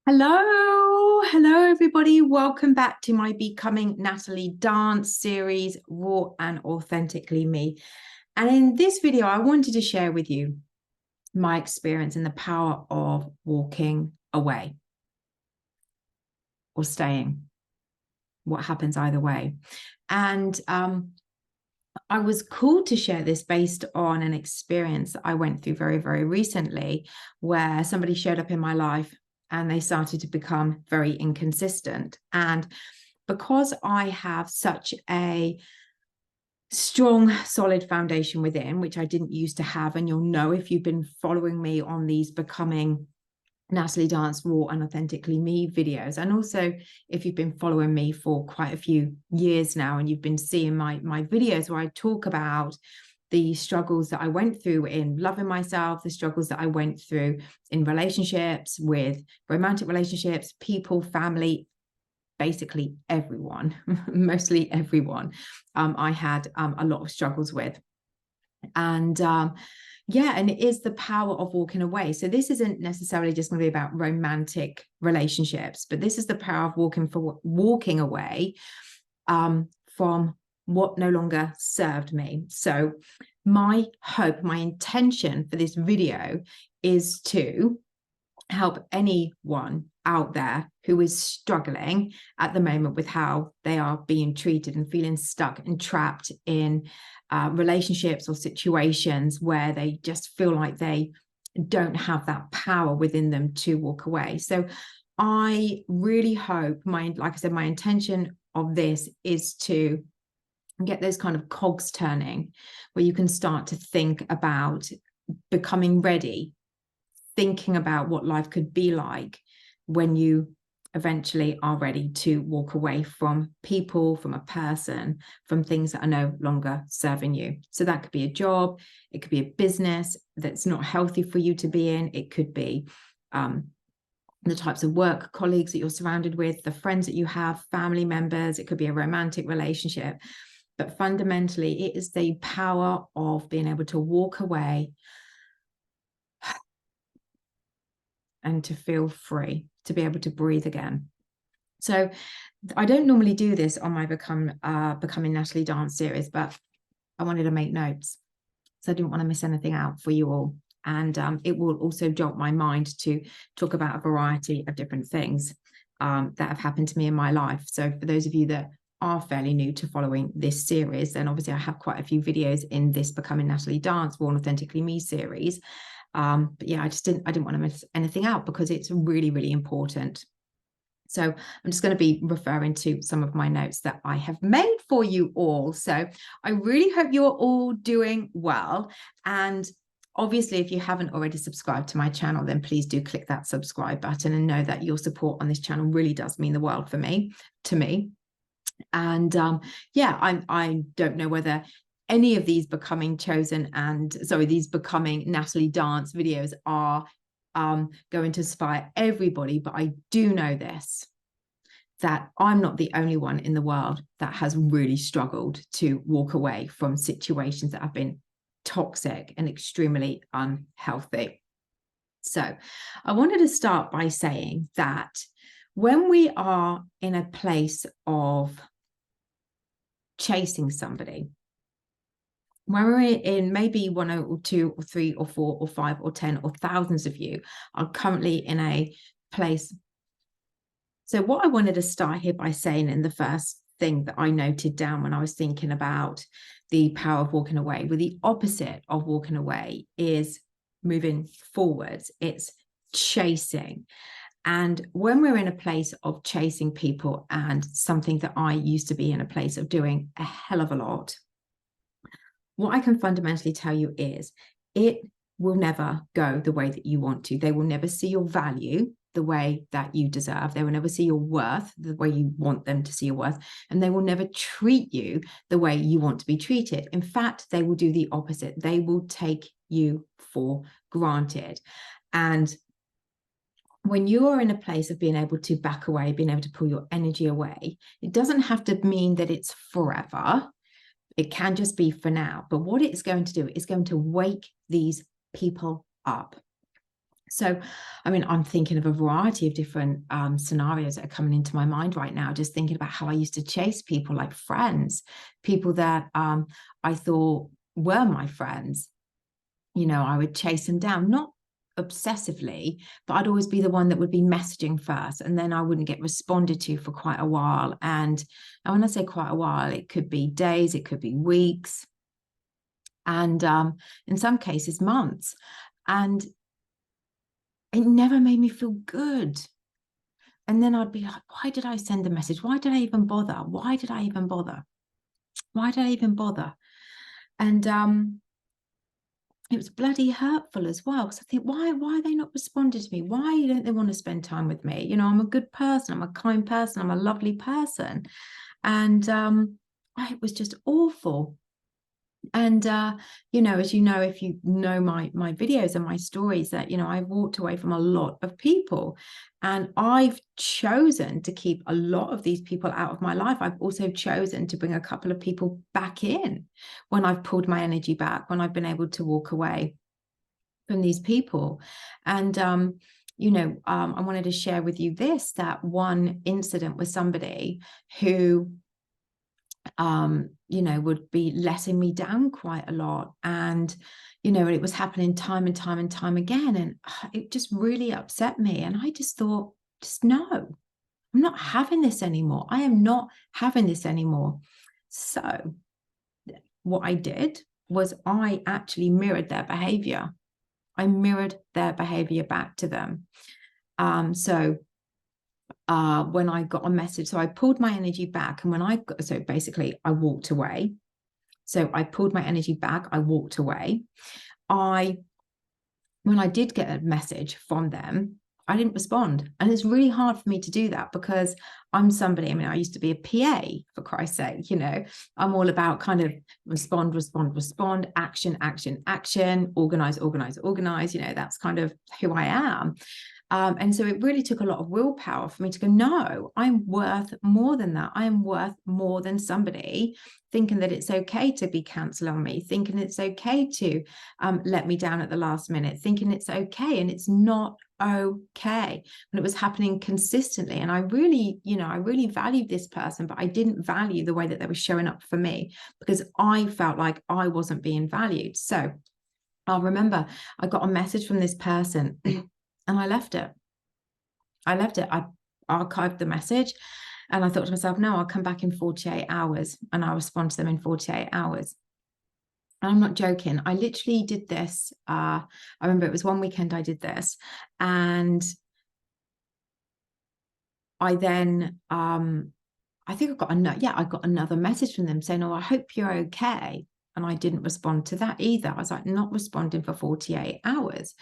Hello, everybody. Welcome back to my Becoming Natalie dance series, Raw and Authentically Me. And in this video, I wanted to share with you my experience in the power of walking away or staying, what happens either way. And I was called to share this based on an experience that I went through very, very recently, where somebody showed up in my life and they started to become very inconsistent. And because I have such a strong, solid foundation within, which I didn't used to have, and you'll know if you've been following me on these Becoming Natalie Dance Raw and Authentically Me videos, and also if you've been following me for quite a few years now and you've been seeing my videos where I talk about the struggles that I went through in loving myself, the struggles that I went through in relationships, with romantic relationships, people, family, basically everyone, mostly everyone, I had a lot of struggles with. And yeah, and it is the power of walking away. So this isn't necessarily just going to be about romantic relationships, but this is the power of walking away from what no longer served me. So my hope, my intention for this video is to help anyone out there who is struggling at the moment with how they are being treated and feeling stuck and trapped in relationships or situations where they just feel like they don't have that power within them to walk away. So I really hope, like I said, my intention of this is to get those kind of cogs turning, where you can start to think about becoming ready, thinking about what life could be like when you eventually are ready to walk away from people, from a person, from things that are no longer serving you. So that could be a job, it could be a business that's not healthy for you to be in, it could be the types of work colleagues that you're surrounded with, the friends that you have, family members, it could be a romantic relationship. But fundamentally, it is the power of being able to walk away and to feel free, to be able to breathe again. So I don't normally do this on my Becoming Natalie dance series, but I wanted to make notes. So I didn't want to miss anything out for you all. And it will also jolt my mind to talk about a variety of different things that have happened to me in my life. So for those of you that are fairly new to following this series, then obviously I have quite a few videos in this Becoming Natalie Dance Raw and Authentically Me series. But yeah, I didn't want to miss anything out because it's really, really important. So I'm just going to be referring to some of my notes that I have made for you all. So I really hope you're all doing well. And obviously, if you haven't already subscribed to my channel, then please do click that subscribe button and know that your support on this channel really does mean the world to me. And yeah, I don't know whether any of these Becoming Natalie dance videos are going to inspire everybody, but I do know this, that I'm not the only one in the world that has really struggled to walk away from situations that have been toxic and extremely unhealthy. So I wanted to start by saying that when we are in a place of chasing somebody, when we're in maybe one or two or three or four or five or 10 or thousands of you are currently in a place. So what I wanted to start here by saying, in the first thing that I noted down when I was thinking about the power of walking away, well, the opposite of walking away is moving forwards. It's chasing. And when we're in a place of chasing people, and something that I used to be in a place of doing a hell of a lot, what I can fundamentally tell you is it will never go the way that you want to. They will never see your value the way that you deserve. They will never see your worth the way you want them to see your worth. And they will never treat you the way you want to be treated. In fact, they will do the opposite. They will take you for granted. And when you are in a place of being able to back away, being able to pull your energy away, it doesn't have to mean that it's forever. It can just be for now. But what it's going to do is going to wake these people up. So, I mean, I'm thinking of a variety of different scenarios that are coming into my mind right now, just thinking about how I used to chase people like friends, people that I thought were my friends. You know, I would chase them down, not obsessively, but I'd always be the one that would be messaging first, and then I wouldn't get responded to for quite a while. And when I say quite a while, it could be days, it could be weeks, and in some cases, months. And it never made me feel good. And then I'd be like, why did I send a message? Why did I even bother? Why did I even bother? Why did I even bother? And it was bloody hurtful as well. So I think, why are they not responding to me? Why don't they want to spend time with me? You know, I'm a good person, I'm a kind person, I'm a lovely person. And it was just awful. And you know, as you know, if you know my videos and my stories, that, you know, I've walked away from a lot of people, and I've chosen to keep a lot of these people out of my life. I've also chosen to bring a couple of people back in when I've pulled my energy back, when I've been able to walk away from these people. And you know, I wanted to share with you this, that one incident with somebody who you know, would be letting me down quite a lot. And, you know, it was happening time and time and time again. And it just really upset me. And I just thought, just no, I'm not having this anymore. I am not having this anymore. So what I did was I actually mirrored their behavior. I mirrored their behavior back to them. So when I got a message, so I pulled my energy back, and so basically I walked away. So I pulled my energy back, I walked away. When I did get a message from them, I didn't respond. And it's really hard for me to do that, because I'm somebody, I mean, I used to be a PA, for Christ's sake, you know, I'm all about kind of respond, action, action, action, organize, organize, organize, you know, that's kind of who I am. And so it really took a lot of willpower for me to go, no, I'm worth more than that. I am worth more than somebody thinking that it's okay to be cancel on me, thinking it's okay to let me down at the last minute, thinking it's okay. And it's not okay. And it was happening consistently. And I really, you know, I really valued this person, but I didn't value the way that they were showing up for me, because I felt like I wasn't being valued. So I'll remember I got a message from this person and I left it. I archived the message, and I thought to myself, no, I'll come back in 48 hours and I'll respond to them in 48 hours. And I'm not joking. I literally did this. I remember it was one weekend I did this. And I then, I think I got another message from them saying, oh, I hope you're okay. And I didn't respond to that either. I was like, not responding for 48 hours.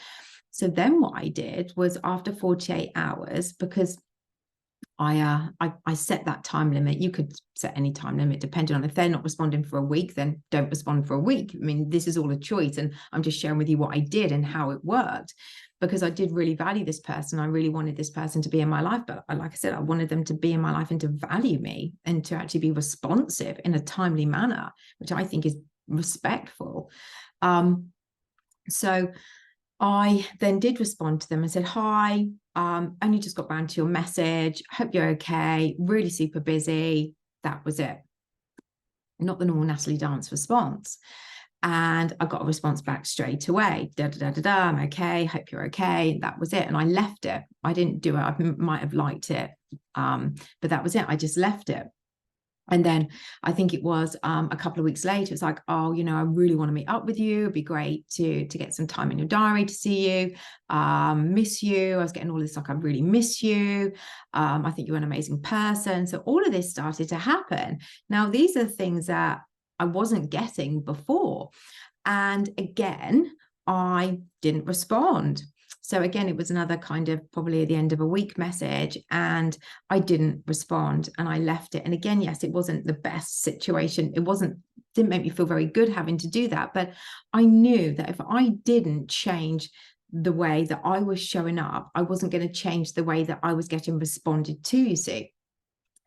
So then what I did was, after 48 hours, because I set that time limit. You could set any time limit depending on, if they're not responding for a week, then don't respond for a week. I mean, this is all a choice, and I'm just sharing with you what I did and how it worked, because I did really value this person. I really wanted this person to be in my life, but like I said, I wanted them to be in my life and to value me and to actually be responsive in a timely manner, which I think is respectful. So I then did respond to them and said, hi, only just got round to your message. Hope you're okay. Really super busy. That was it. Not the normal Natalie Dance response. And I got a response back straight away. Da, da, da, da, da, I'm okay. Hope you're okay. That was it. And I left it. I didn't do it. I might have liked it. But that was it. I just left it. And then I think it was a couple of weeks later, it's like, oh, you know, I really want to meet up with you. It'd be great to get some time in your diary to see you. Miss you. I was getting all this, like, I really miss you. I think you're an amazing person. So all of this started to happen. Now, these are things that I wasn't getting before. And again, I didn't respond. So again, it was another kind of probably at the end of a week message, and I didn't respond and I left it. And again, yes, it wasn't the best situation. Didn't make me feel very good having to do that. But I knew that if I didn't change the way that I was showing up, I wasn't going to change the way that I was getting responded to, you see.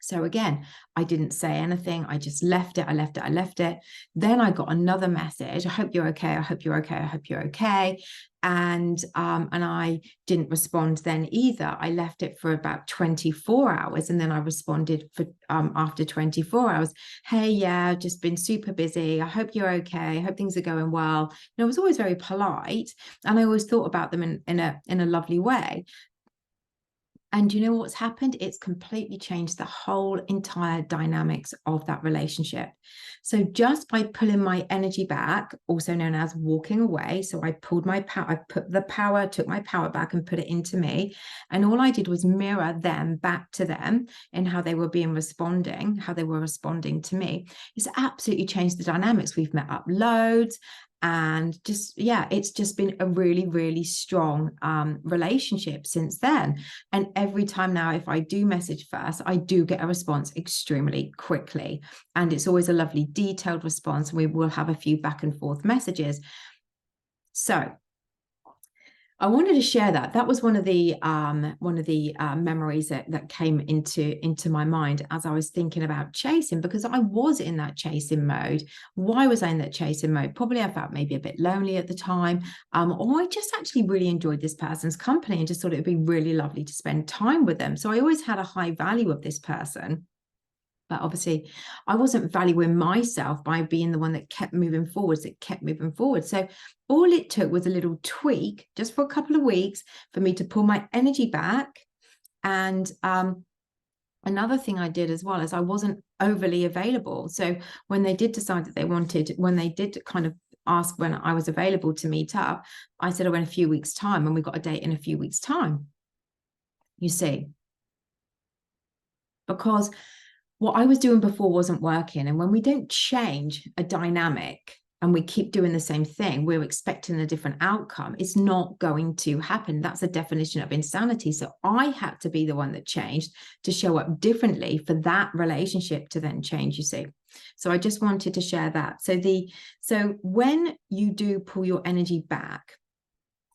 So again, I didn't say anything. I just left it. I left it. I left it. Then I got another message. I hope you're okay. I hope you're okay. I hope you're okay. And I didn't respond then either. I left it for about 24 hours. And then I responded for after 24 hours. Hey, yeah, just been super busy. I hope you're okay. I hope things are going well. And I was always very polite. And I always thought about them in a lovely way. And you know what's happened? It's completely changed the whole entire dynamics of that relationship. So just by pulling my energy back, also known as walking away. So I pulled my power, I took my power back and put it into me. And all I did was mirror them back to them in how they were how they were responding to me. It's absolutely changed the dynamics. We've met up loads. And just, yeah, it's just been a really, really strong relationship since then. And every time now, if I do message first, I do get a response extremely quickly. And it's always a lovely detailed response. We will have a few back and forth messages. So I wanted to share that. That was one of the memories that came into my mind as I was thinking about chasing, because I was in that chasing mode. Why was I in that chasing mode? Probably I felt maybe a bit lonely at the time, or I just actually really enjoyed this person's company and just thought it'd be really lovely to spend time with them. So I always had a high value of this person. But obviously, I wasn't valuing myself by being the one that kept moving forwards, that kept moving forward. So all it took was a little tweak just for a couple of weeks for me to pull my energy back. And another thing I did as well is I wasn't overly available. So when they did decide that when they did kind of ask when I was available to meet up, I said, oh, in a few weeks' time, and we got a date in a few weeks' time. You see, because what I was doing before wasn't working. And when we don't change a dynamic and we keep doing the same thing, we're expecting a different outcome. It's not going to happen. That's a definition of insanity. So I had to be the one that changed to show up differently for that relationship to then change, you see. So I just wanted to share that. So when you do pull your energy back,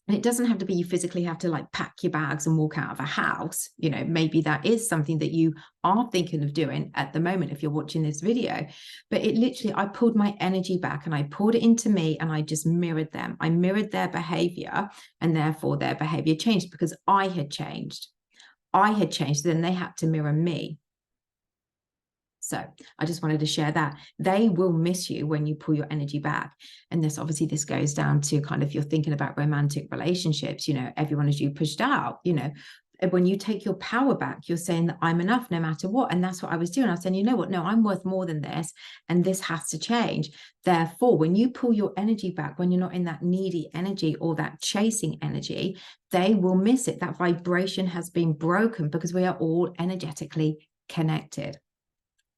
and it doesn't have to be you physically have to like pack your bags and walk out of a house. You know, maybe that is something that you are thinking of doing at the moment if you're watching this video. But it literally, I pulled my energy back and I poured it into me and I just mirrored them. I mirrored their behavior, and therefore their behavior changed because I had changed. Then they had to mirror me. So I just wanted to share that. They will miss you when you pull your energy back. And this goes down to kind of, you're thinking about romantic relationships, you know, everyone is you pushed out, you know, when you take your power back, you're saying that I'm enough no matter what. And that's what I was doing. I was saying, you know what, no, I'm worth more than this. And this has to change. Therefore, when you pull your energy back, when you're not in that needy energy or that chasing energy, they will miss it. That vibration has been broken because we are all energetically connected.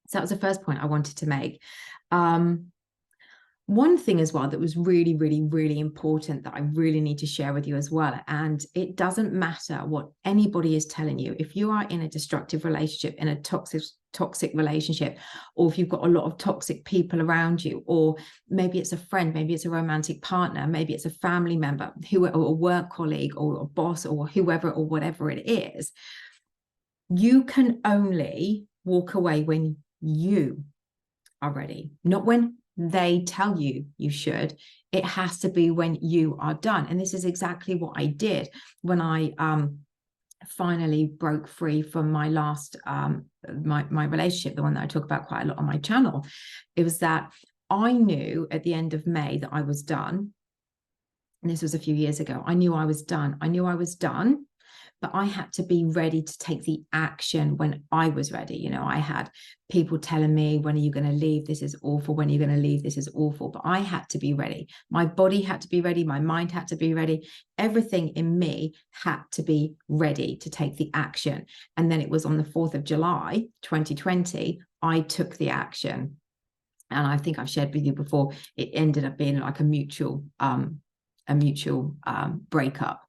So that was the first point I wanted to make. One thing as well that was really, really, really important that I really need to share with you as well. And it doesn't matter what anybody is telling you. If you are in a destructive relationship, in a toxic relationship, or if you've got a lot of toxic people around you, or maybe it's a friend, maybe it's a romantic partner, maybe it's a family member, or a work colleague, or a boss, or whoever, or whatever it is, you can only walk away when you are ready, not when they tell you you should. It has to be when you are done. And this is exactly what I did when I finally broke free from my last my relationship, the one that I talk about quite a lot on my channel. It was that I knew at the end of May that I was done. And this was a few years ago. I knew I was done. But I had to be ready to take the action when I was ready. You know, I had people telling me, when are you going to leave? This is awful. When are you going to leave? This is awful. But I had to be ready. My body had to be ready. My mind had to be ready. Everything in me had to be ready to take the action. And then it was on the 4th of July, 2020, I took the action. And I think I've shared with you before, it ended up being like a mutual breakup.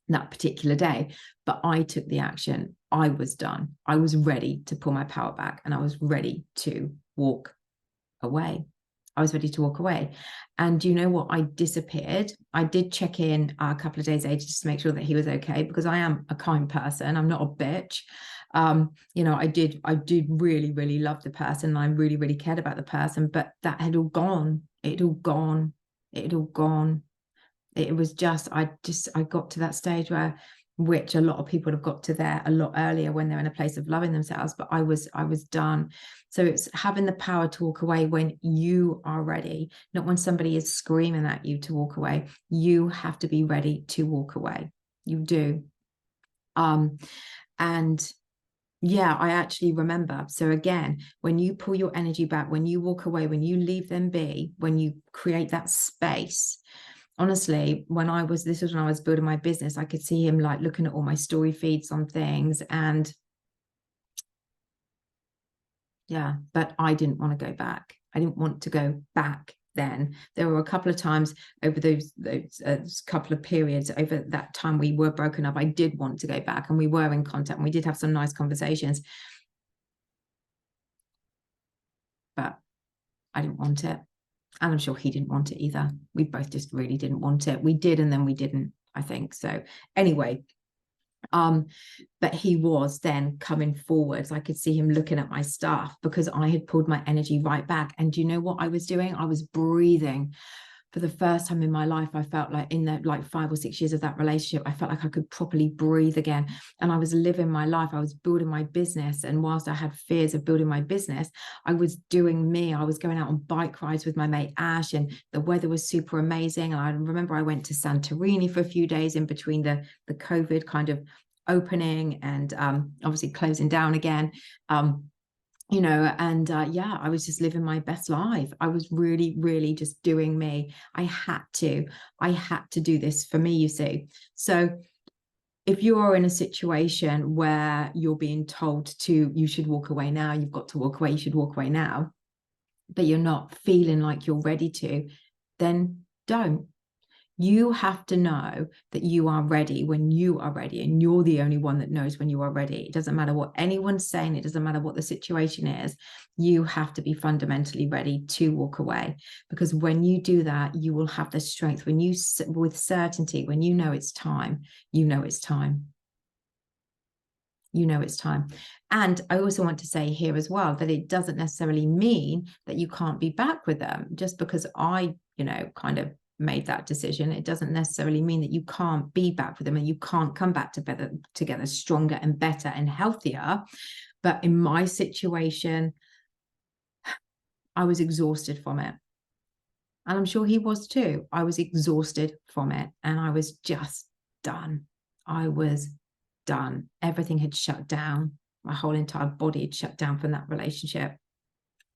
That particular day, but I took the action. I was done. I was ready to pull my power back, and I was ready to walk away. And you know what? I disappeared. I did check in a couple of days later just to make sure that he was okay, because I am a kind person. I'm not a bitch. You know, I did really, really love the person, and I really, really cared about the person, but that had all gone. It had all gone. It had all gone. It was just, I got to that stage where, which a lot of people have got to there a lot earlier when they're in a place of loving themselves, but I was done. So it's having the power to walk away when you are ready, not when somebody is screaming at you to walk away. You have to be ready to walk away. You do. And yeah, I actually remember. So again, when you pull your energy back, when you walk away, when you leave them be, when you create that space, honestly, this was when I was building my business, I could see him like looking at all my story feeds on things. And yeah, but I didn't want to go back. I didn't want to go back then. There were a couple of times over those couple of periods over that time we were broken up. I did want to go back, and we were in contact, and we did have some nice conversations. But I didn't want it. And I'm sure he didn't want it either. We both just really didn't want it. We did, and then we didn't, I think. So anyway, but he was then coming forwards. I could see him looking at my stuff because I had pulled my energy right back. And do you know what I was doing? I was breathing. For the first time in my life, I felt like in the like 5 or 6 years of that relationship, I felt like I could properly breathe again. And I was living my life. I was building my business. And whilst I had fears of building my business, I was doing me. I was going out on bike rides with my mate Ash, and the weather was super amazing. And I remember I went to Santorini for a few days in between the COVID kind of opening and obviously closing down again. You know, and yeah, I was just living my best life. I was really, really just doing me. I had to do this for me, you see. So if you are in a situation where you're being told you should walk away now, you've got to walk away, you should walk away now, but you're not feeling like you're ready to, then don't. You have to know that you are ready when you are ready, and you're the only one that knows when you are ready. It doesn't matter what anyone's saying. It doesn't matter what the situation is. You have to be fundamentally ready to walk away, because when you do that, you will have the strength. When you, with certainty, when you know it's time, you know it's time. You know it's time. And I also want to say here as well that it doesn't necessarily mean that you can't be back with them. Just because I, you know, kind of made that decision, it doesn't necessarily mean that you can't be back with them and you can't come back together stronger and better and healthier. But in my situation, I was exhausted from it. And I'm sure he was too. I was exhausted from it, and I was just done. I was done. Everything had shut down. My whole entire body had shut down from that relationship.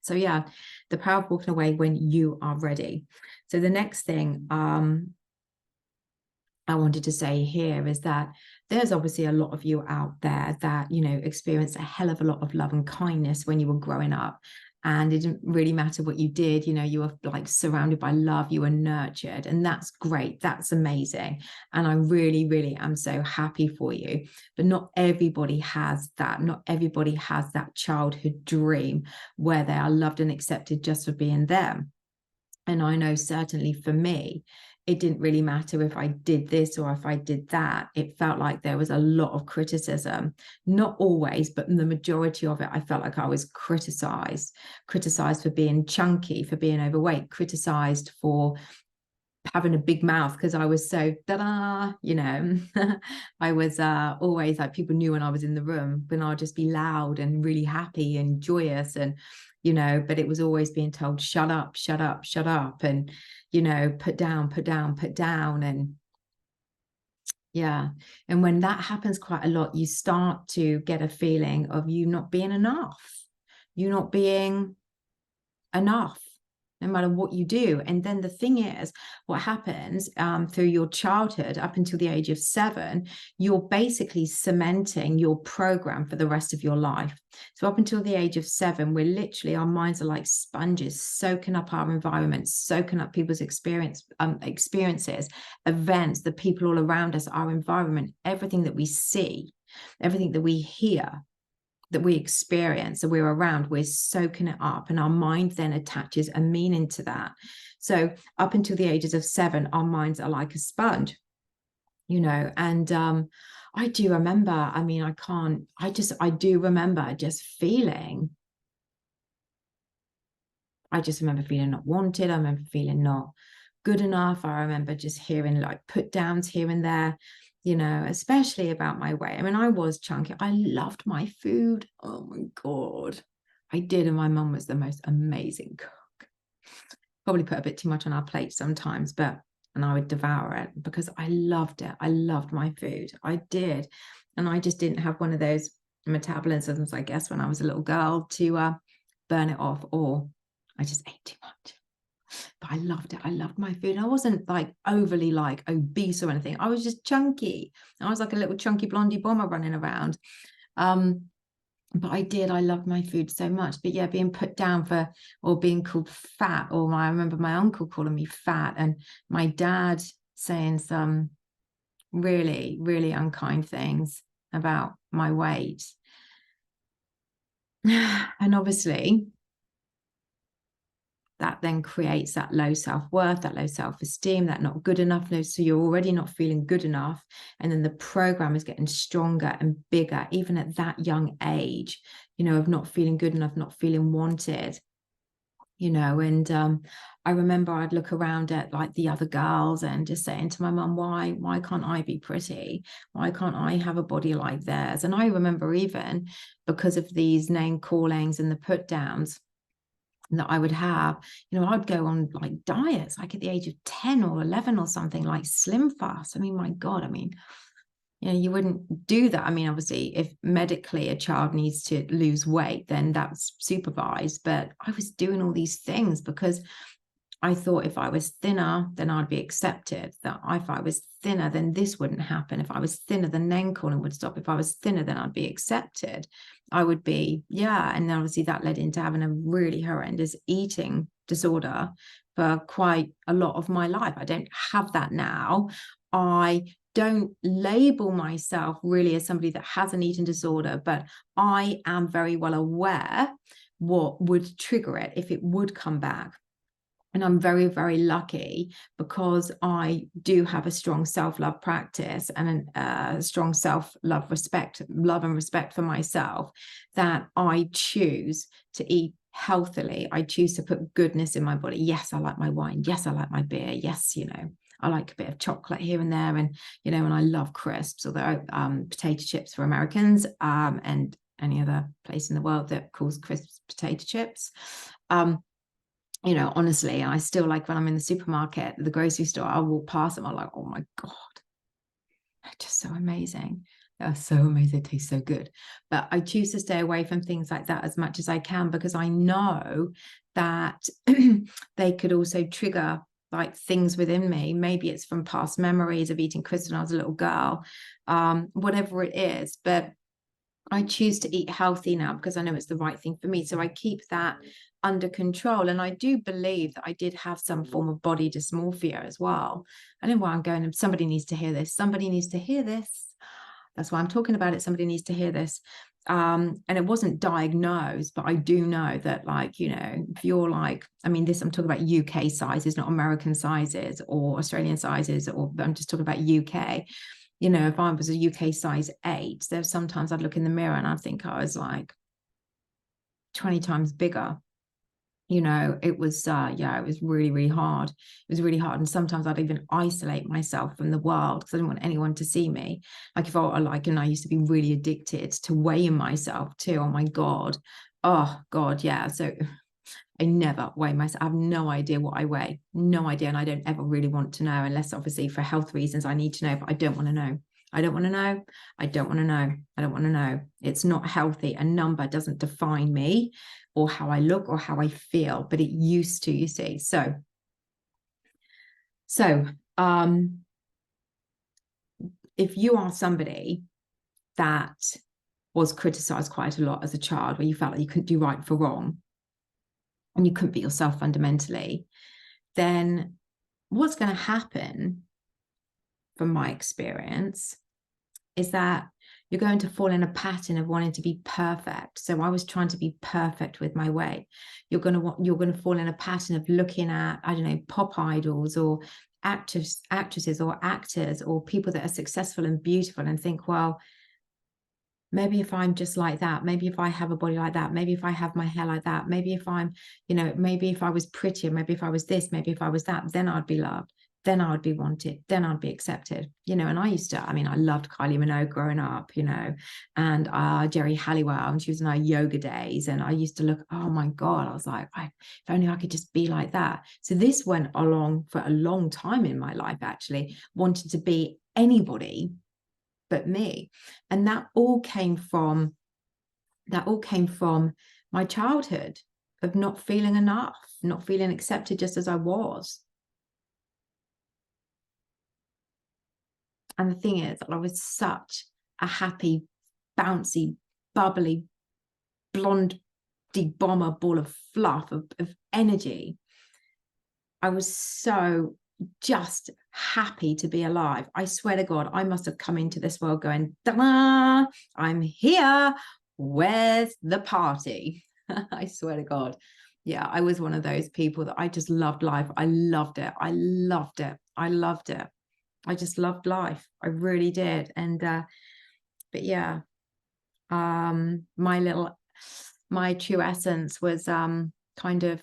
So yeah, the power of walking away when you are ready. So the next thing I wanted to say here is that there's obviously a lot of you out there that, you know, experienced a hell of a lot of love and kindness when you were growing up. And it didn't really matter what you did, you know, you were like surrounded by love, you were nurtured, and that's great. That's amazing. And I really, really am so happy for you. But not everybody has that. Not everybody has that childhood dream where they are loved and accepted just for being them. And I know certainly for me, it didn't really matter if I did this or if I did that. It felt like there was a lot of criticism, not always, but the majority of it, I felt like I was criticized for being chunky, for being overweight, criticized for having a big mouth because I was so da-da, you know. I was always like, people knew when I was in the room, when I'd just be loud and really happy and joyous, and you know, but it was always being told, shut up, shut up, shut up, and you know, put down, put down, put down. And yeah, and when that happens quite a lot, you start to get a feeling of you not being enough, you not being enough, no matter what you do. And then the thing is, what happens through your childhood up until the age of 7, you're basically cementing your program for the rest of your life. So up until the age of 7, we're literally, our minds are like sponges, soaking up our environment, soaking up people's experiences, events, the people all around us, our environment, everything that we see, everything that we hear, that we experience, that we're around, we're soaking it up, and our mind then attaches a meaning to that. So up until the ages of 7, our minds are like a sponge, you know. And I do remember, I mean, I do remember just feeling, I just remember feeling not wanted. I remember feeling not good enough. I remember just hearing like put downs here and there, you know, especially about my weight. I mean, I was chunky. I loved my food. Oh my God. I did. And my mum was the most amazing cook. Probably put a bit too much on our plate sometimes, and I would devour it because I loved it. I loved my food. I did. And I just didn't have one of those metabolisms, I guess, when I was a little girl to burn it off, or I just ate too much. But I loved it. I loved my food. I wasn't like overly like obese or anything. I was just chunky. I was like a little chunky blondie bomber running around. But I loved my food so much. But yeah, being put down for, or being called fat, or I remember my uncle calling me fat, and my dad saying some really, really unkind things about my weight. And obviously, that then creates that low self-worth, that low self-esteem, that not good enough. So you're already not feeling good enough. And then the program is getting stronger and bigger, even at that young age, you know, of not feeling good enough, not feeling wanted, you know. And I remember I'd look around at like the other girls and just saying to my mum, why can't I be pretty? Why can't I have a body like theirs? And I remember, even because of these name callings and the put downs that I would have, you know, I'd go on like diets, like at the age of 10 or 11 or something, like Slim Fast. I mean, my God, I mean, you know, you wouldn't do that. I mean, obviously, if medically a child needs to lose weight, then that's supervised. But I was doing all these things because I thought if I was thinner, then I'd be accepted. That if I was thinner, then this wouldn't happen. If I was thinner, then name calling would stop. If I was thinner, then I'd be accepted. I would be, yeah. And then obviously that led into having a really horrendous eating disorder for quite a lot of my life. I don't have that now. I don't label myself really as somebody that has an eating disorder, but I am very well aware what would trigger it if it would come back. And I'm very, very lucky because I do have a strong self-love practice and a strong self-love love and respect for myself, that I choose to eat healthily. I choose to put goodness in my body. Yes, I like my wine. Yes, I like my beer. Yes, you know, I like a bit of chocolate here and there. And, you know, and I love crisps, although potato chips for Americans and any other place in the world that calls crisps potato chips. You know, honestly, I still, like when I'm in the supermarket, the grocery store, I walk past them, I'm like, oh my God, they're just so amazing. They're so amazing. They taste so good. But I choose to stay away from things like that as much as I can, because I know that they could also trigger like things within me. Maybe it's from past memories of eating crisps when I was a little girl, whatever it is. But I choose to eat healthy now because I know it's the right thing for me. So I keep that under control. And I do believe that I did have some form of body dysmorphia as well. I don't know why I'm going, somebody needs to hear this. Somebody needs to hear this. That's why I'm talking about it. Somebody needs to hear this. And it wasn't diagnosed, but I do know that, like, you know, if you're like, I mean, this, I'm talking about UK sizes, not American sizes or Australian sizes, or I'm just talking about UK. You know, if I was a UK size 8, there's sometimes I'd look in the mirror and I think I was like 20 times bigger. You know, it was, yeah, it was really, really hard. It was really hard. And sometimes I'd even isolate myself from the world because I didn't want anyone to see me. Like if I like, and I used to be really addicted to weighing myself too. Oh my God. Oh God. Yeah. So I never weigh myself. I have no idea what I weigh. No idea. And I don't ever really want to know, unless obviously for health reasons I need to know, but I don't want to know. I don't want to know. I don't want to know. I don't want to know. It's not healthy. A number doesn't define me or how I look or how I feel, but it used to, you see. So if you are somebody that was criticized quite a lot as a child, where you felt like you couldn't do right for wrong, and you couldn't be yourself fundamentally, then what's going to happen, from my experience, is that you're going to fall in a pattern of wanting to be perfect. So I was trying to be perfect with my weight. You're going to fall in a pattern of looking at, I don't know, pop idols or actresses or actors or people that are successful and beautiful and think, well, maybe if I'm just like that, maybe if I have a body like that, maybe if I have my hair like that, maybe if I'm, maybe if I was prettier, maybe if I was this, maybe if I was that, then I'd be loved, then I would be wanted, then I'd be accepted, and I used to, I loved Kylie Minogue growing up, and Jerry Halliwell, and she was in our yoga days. And I used to look, oh my God, I was like, if only I could just be like that. So this went along for a long time in my life, actually, wanting to be anybody but me. And that all came from my childhood of not feeling enough, not feeling accepted just as I was. And the thing is, I was such a happy, bouncy, bubbly, blonde bomber ball of fluff, of energy. I was so just happy to be alive. I swear to God, I must have come into this world going, da-da, I'm here. Where's the party? I swear to God. Yeah, I was one of those people that I just loved life. I loved it. I loved it. I loved it. I just loved life. I really did. And but yeah, my true essence was kind of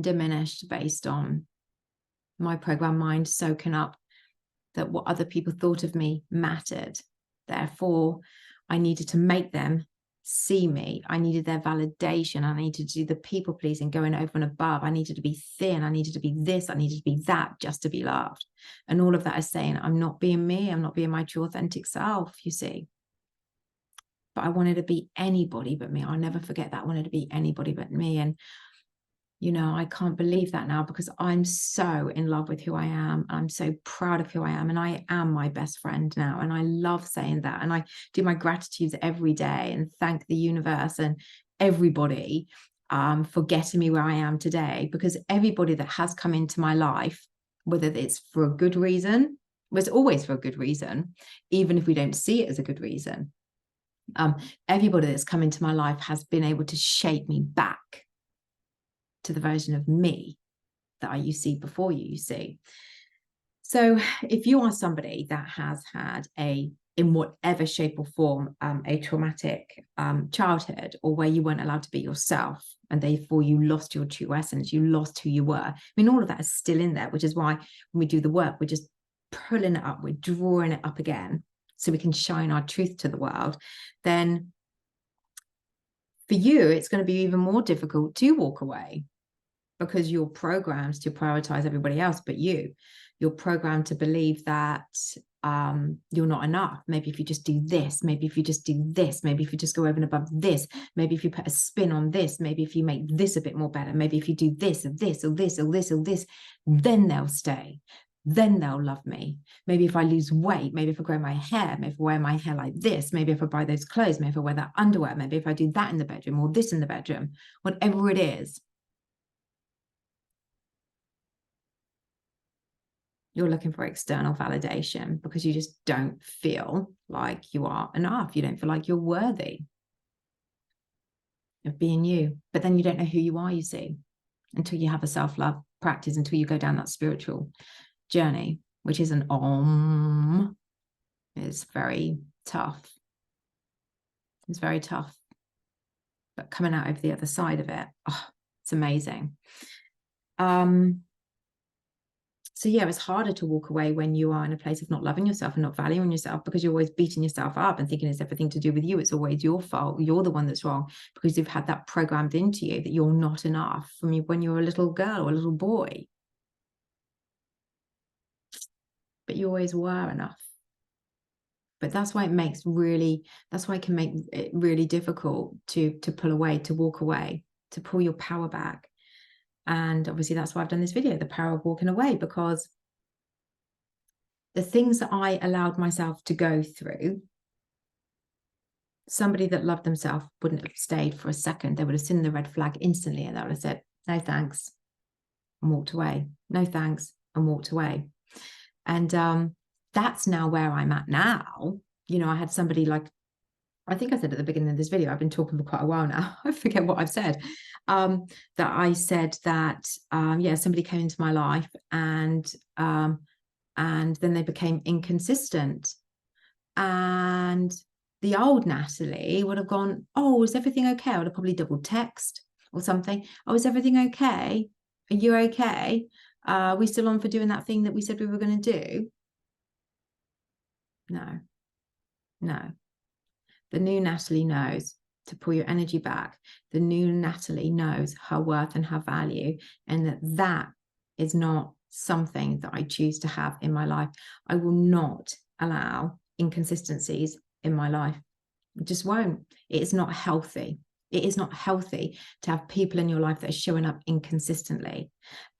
diminished based on my program mind soaking up that what other people thought of me mattered. Therefore, I needed to make them see me. I needed their validation. I needed to do the people pleasing, going over and above. I needed to be thin. I needed to be this. I needed to be that just to be loved. And all of that is saying, I'm not being me. I'm not being my true authentic self, you see. But I wanted to be anybody but me. I'll never forget that. I wanted to be anybody but me. And I can't believe that now, because I'm so in love with who I am. I'm so proud of who I am. And I am my best friend now. And I love saying that. And I do my gratitudes every day and thank the universe and everybody for getting me where I am today. Because everybody that has come into my life, whether it's for a good reason, was always for a good reason, even if we don't see it as a good reason. Everybody that's come into my life has been able to shape me back to the version of me that you see before you see. So if you are somebody that has had in whatever shape or form, a traumatic childhood, or where you weren't allowed to be yourself, and therefore you lost your true essence, you lost who you were. All of that is still in there, which is why when we do the work, we're just pulling it up, we're drawing it up again, so we can shine our truth to the world. Then for you, it's going to be even more difficult to walk away, because you're programmed to prioritize everybody else but you. You're programmed to believe that you're not enough. Maybe if you just do this, maybe if you just do this, maybe if you just go over and above this, maybe if you put a spin on this, maybe if you make this a bit more better, maybe if you do this or this or this or this or this, then they'll stay. Then they'll love me. Maybe if I lose weight, maybe if I grow my hair, maybe if I wear my hair like this, maybe if I buy those clothes, maybe if I wear that underwear, maybe if I do that in the bedroom or this in the bedroom, whatever it is. You're looking for external validation because you just don't feel like you are enough. You don't feel like you're worthy of being you. But then you don't know who you are, you see, until you have a self-love practice, until you go down that spiritual journey, which is it's very tough. It's very tough. But coming out over the other side of it, it's amazing. So yeah, it's harder to walk away when you are in a place of not loving yourself and not valuing yourself, because you're always beating yourself up and thinking it's everything to do with you. It's always your fault. You're the one that's wrong, because you've had that programmed into you that you're not enough from when you're a little girl or a little boy. But you always were enough. But that's why it can make it really difficult to pull away, to walk away, to pull your power back. And obviously that's why I've done this video, the power of walking away, because the things that I allowed myself to go through, somebody that loved themselves wouldn't have stayed for a second. They would have seen the red flag instantly, and they would have said, no thanks, and walked away. No thanks, and walked away. And that's now where I'm at now. I had somebody, like, I think I said at the beginning of this video, I've been talking for quite a while now. I forget what I've said. that I said that, yeah, somebody came into my life and then they became inconsistent. And the old Natalie would have gone, oh, is everything okay? I would have probably double text or something. Oh, is everything okay? Are you okay? Are we still on for doing that thing that we said we were going to do? No, no. The new Natalie knows to pull your energy back. The new Natalie knows her worth and her value, and that is not something that I choose to have in my life. I will not allow inconsistencies in my life. It just won't. It is not healthy. It is not healthy to have people in your life that are showing up inconsistently.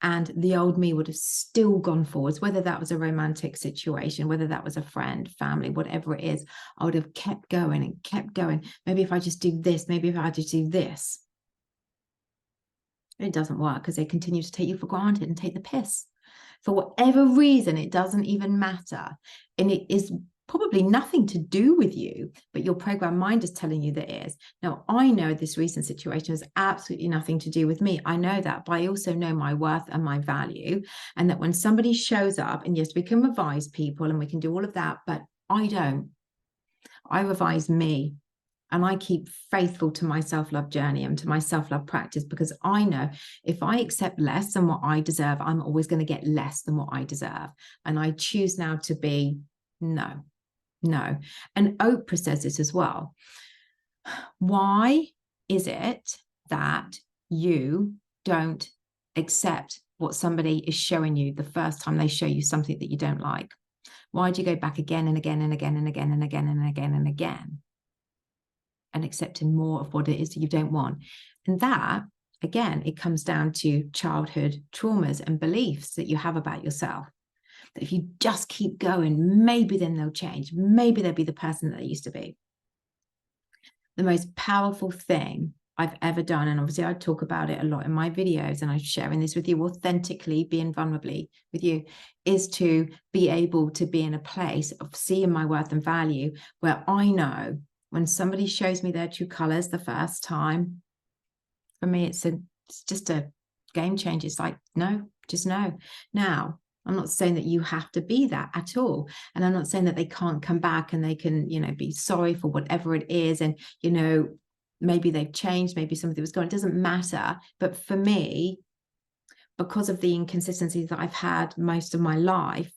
And the old me would have still gone forwards, whether that was a romantic situation, whether that was a friend, family, whatever it is, I would have kept going and kept going. Maybe if I just do this, maybe if I just do this. It doesn't work because they continue to take you for granted and take the piss. For whatever reason, it doesn't even matter. And it is probably nothing to do with you, but your programmed mind is telling you that it is. Now, I know this recent situation has absolutely nothing to do with me. I know that, but I also know my worth and my value. And that when somebody shows up, and yes, we can revise people and we can do all of that, but I don't. I revise me. And I keep faithful to my self-love journey and to my self-love practice, because I know if I accept less than what I deserve, I'm always going to get less than what I deserve. And I choose now to be no. And Oprah says this as well. Why is it that you don't accept what somebody is showing you the first time they show you something that you don't like? Why do you go back again and again and again and again and again and again and again and accepting more of what it is that you don't want? And that, again, it comes down to childhood traumas and beliefs that you have about yourself. That if you just keep going, maybe then they'll change. Maybe they'll be the person that they used to be. The most powerful thing I've ever done, and obviously I talk about it a lot in my videos, and I'm sharing this with you authentically, being vulnerably with you, is to be able to be in a place of seeing my worth and value where I know when somebody shows me their true colors the first time, for me, it's just a game changer. It's like, no, just no. Now, I'm not saying that you have to be that at all. And I'm not saying that they can't come back and they can, be sorry for whatever it is. And, maybe they've changed, maybe something was gone. It doesn't matter. But for me, because of the inconsistencies that I've had most of my life,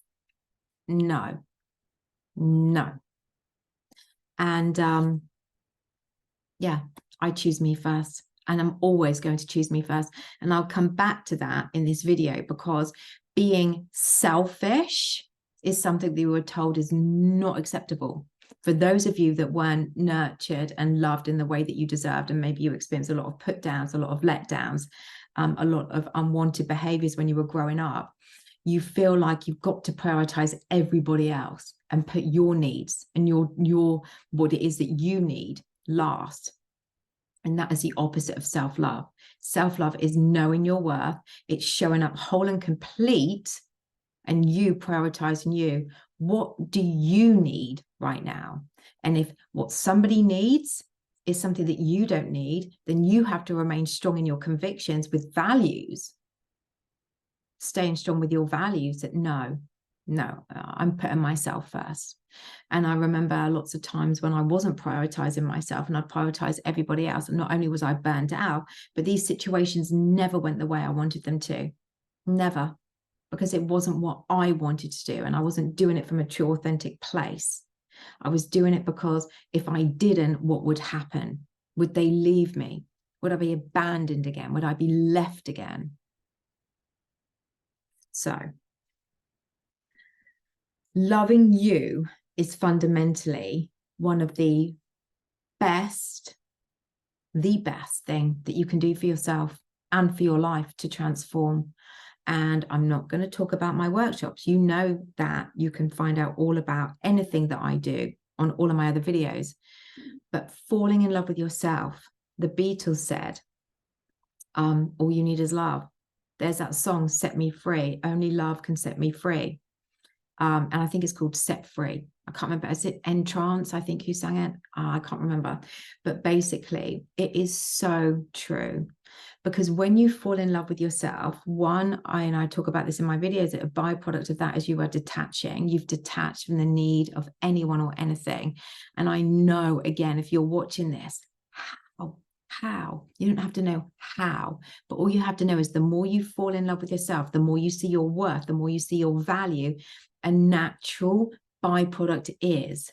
no. And yeah, I choose me first. And I'm always going to choose me first. And I'll come back to that in this video, because being selfish is something that you were told is not acceptable. For those of you that weren't nurtured and loved in the way that you deserved, and maybe you experienced a lot of put downs, a lot of letdowns, a lot of unwanted behaviors when you were growing up, you feel like you've got to prioritize everybody else and put your needs and your what it is that you need last. And that is the opposite of self-love. Self-love is knowing your worth. It's showing up whole and complete, and you prioritizing you. What do you need right now? And if what somebody needs is something that you don't need, then you have to remain strong in your convictions with values. Staying strong with your values that no, I'm putting myself first. And I remember lots of times when I wasn't prioritizing myself and I'd prioritize everybody else. And not only was I burnt out, but these situations never went the way I wanted them to. Never. Because it wasn't what I wanted to do. And I wasn't doing it from a true, authentic place. I was doing it because if I didn't, what would happen? Would they leave me? Would I be abandoned again? Would I be left again? So, loving you is fundamentally one of the best thing that you can do for yourself and for your life to transform. And I'm not going to talk about my workshops. You know that you can find out all about anything that I do on all of my other videos. But falling in love with yourself, the Beatles said, all you need is love. There's that song, Set Me Free. Only love can set me free. And I think it's called Set Free. I can't remember. Is it Entrance? I think who sang it? I can't remember. But basically, it is so true. Because when you fall in love with yourself, and I talk about this in my videos, that a byproduct of that is you are detaching. You've detached from the need of anyone or anything. And I know, again, if you're watching this, how? You don't have to know how, but all you have to know is the more you fall in love with yourself, the more you see your worth, the more you see your value. A natural byproduct is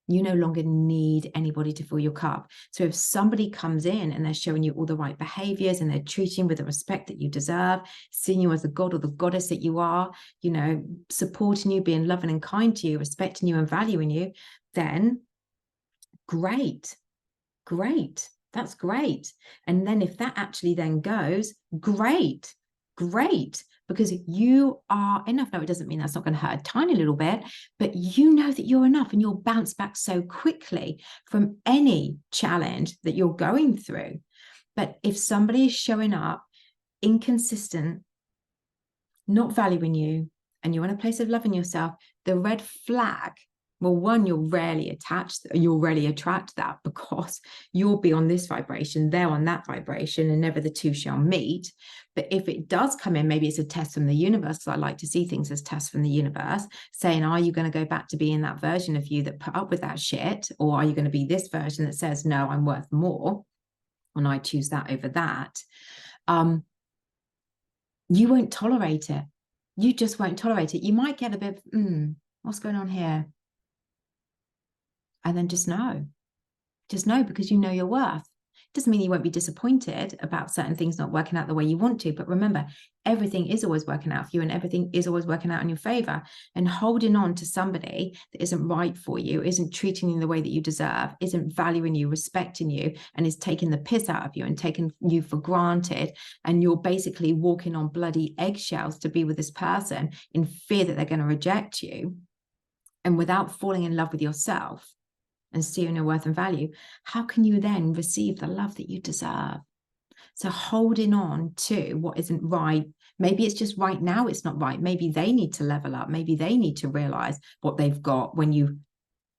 you no longer need anybody to fill your cup. So if somebody comes in and they're showing you all the right behaviors and they're treating you with the respect that you deserve, seeing you as the god or the goddess that you are, supporting you, being loving and kind to you, respecting you and valuing you, then great. That's great. And then if that actually then goes, great, because you are enough. Now, it doesn't mean that's not going to hurt a tiny little bit, but you know that you're enough and you'll bounce back so quickly from any challenge that you're going through. But if somebody is showing up inconsistent, not valuing you, and you're in a place of loving yourself, the red flag, well, one, you'll rarely attract that, because you'll be on this vibration, they're on that vibration, and never the two shall meet. But if it does come in, maybe it's a test from the universe, because I like to see things as tests from the universe, saying, are you going to go back to being that version of you that put up with that shit? Or are you going to be this version that says, no, I'm worth more, and I choose that over that? You won't tolerate it. You just won't tolerate it. You might get a bit of, what's going on here? And then just know, because you know your worth. Doesn't mean you won't be disappointed about certain things not working out the way you want to. But remember, everything is always working out for you, and everything is always working out in your favor. And holding on to somebody that isn't right for you, isn't treating you the way that you deserve, isn't valuing you, respecting you, and is taking the piss out of you and taking you for granted. And you're basically walking on bloody eggshells to be with this person in fear that they're going to reject you. And without falling in love with yourself and seeing your worth and value, how can you then receive the love that you deserve? So holding on to what isn't right, maybe it's just right now it's not right. Maybe they need to level up. Maybe they need to realize what they've got when you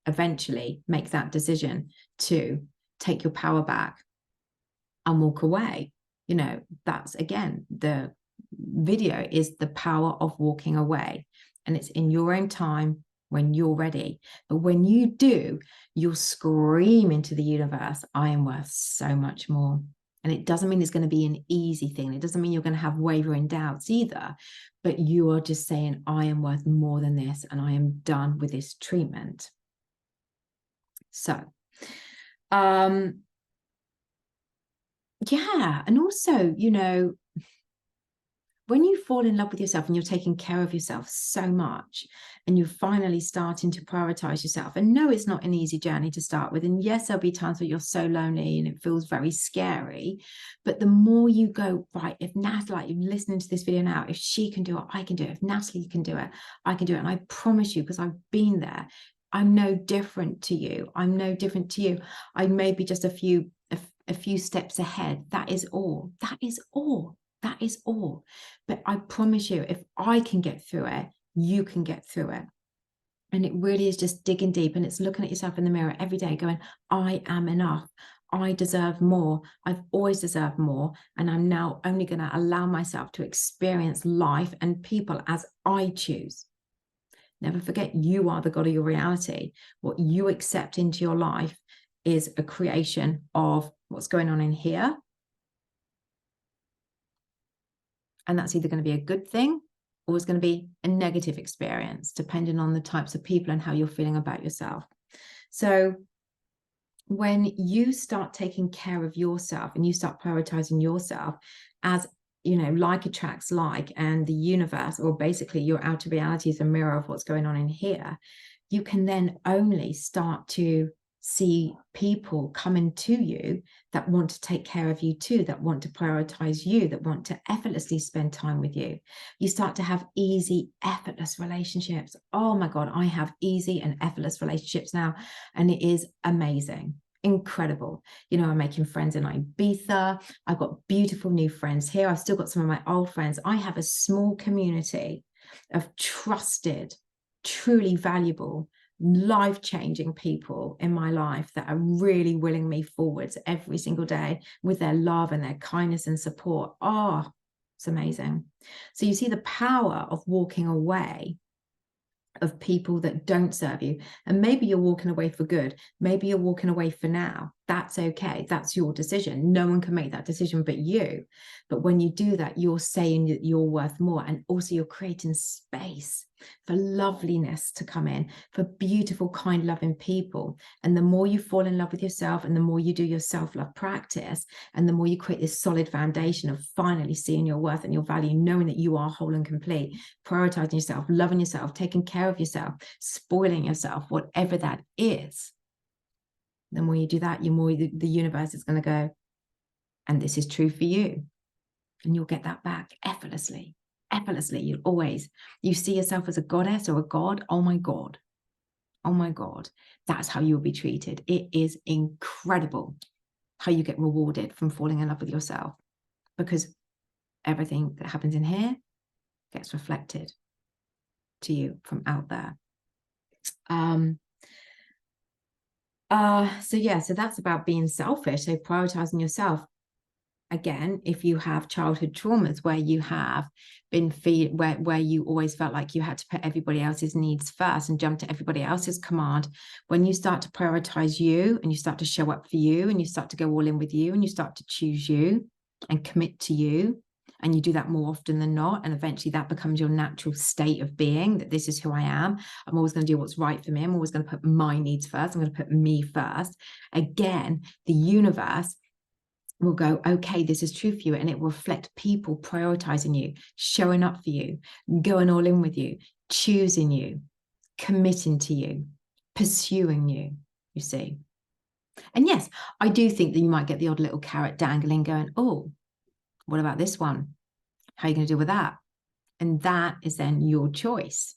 eventually make that decision to take your power back and walk away. That's, again, the video is the power of walking away, and it's in your own time, when you're ready. But when you do, you'll scream into the universe, I am worth so much more. And it doesn't mean it's going to be an easy thing. It doesn't mean you're going to have wavering doubts either. But you are just saying, I am worth more than this, and I am done with this treatment. So, yeah. And also, when you fall in love with yourself and you're taking care of yourself so much, and you're finally starting to prioritize yourself, and no, it's not an easy journey to start with. And yes, there'll be times where you're so lonely and it feels very scary. But the more you go, right, if Natalie, you're listening to this video now, if she can do it, I can do it. If Natalie can do it, I can do it. And I promise you, because I've been there, I'm no different to you. I'm no different to you. I may be just a few steps ahead. That is all. That is all. That is all. But I promise you, if I can get through it, you can get through it. And it really is just digging deep, and it's looking at yourself in the mirror every day going, I am enough. I deserve more. I've always deserved more. And I'm now only going to allow myself to experience life and people as I choose. Never forget, you are the God of your reality. What you accept into your life is a creation of what's going on in here. And that's either going to be a good thing or it's going to be a negative experience, depending on the types of people and how you're feeling about yourself. So when you start taking care of yourself and you start prioritizing yourself, as like attracts like, and the universe, or basically your outer reality, is a mirror of what's going on in here, you can then only start to see people coming to you that want to take care of you too, that want to prioritize you, that want to effortlessly spend time with you. You start to have easy, effortless relationships. Oh my God, I have easy and effortless relationships now, and it is amazing. Incredible. I'm making friends in Ibiza. I've got beautiful new friends here. I've still got some of my old friends. I have a small community of trusted truly valuable, life-changing people in my life that are really willing me forwards every single day with their love and their kindness and support. Oh, it's amazing. So you see the power of walking away of people that don't serve you. And maybe you're walking away for good. Maybe you're walking away for now. That's okay. That's your decision. No one can make that decision but you. But when you do that, you're saying that you're worth more. And also you're creating space for loveliness to come in, for beautiful, kind, loving people. And the more you fall in love with yourself and the more you do your self-love practice, and the more you create this solid foundation of finally seeing your worth and your value, knowing that you are whole and complete, prioritizing yourself, loving yourself, taking care of yourself, spoiling yourself, whatever that is, the more you do that, the more the universe is going to go, and this is true for you. And you'll get that back effortlessly. Effortlessly. You'll always, you see yourself as a goddess or a god. Oh my God. Oh my God. That's how you'll be treated. It is incredible how you get rewarded from falling in love with yourself, because everything that happens in here gets reflected to you from out there. So that's about being selfish. So prioritizing yourself. Again, if you have childhood traumas where you have been where you always felt like you had to put everybody else's needs first and jump to everybody else's command, when you start to prioritize you and you start to show up for you and you start to go all in with you and you start to choose you and commit to you, and you do that more often than not, and eventually that becomes your natural state of being, that this is who I am. I'm always going to do what's right for me. I'm always going to put my needs first. I'm going to put me first. Again, the universe will go, okay, this is true for you. And it will reflect people prioritizing you, showing up for you, going all in with you, choosing you, committing to you, pursuing you, you see. And yes, I do think that you might get the odd little carrot dangling going, oh, what about this one? How are you going to deal with that? And that is then your choice.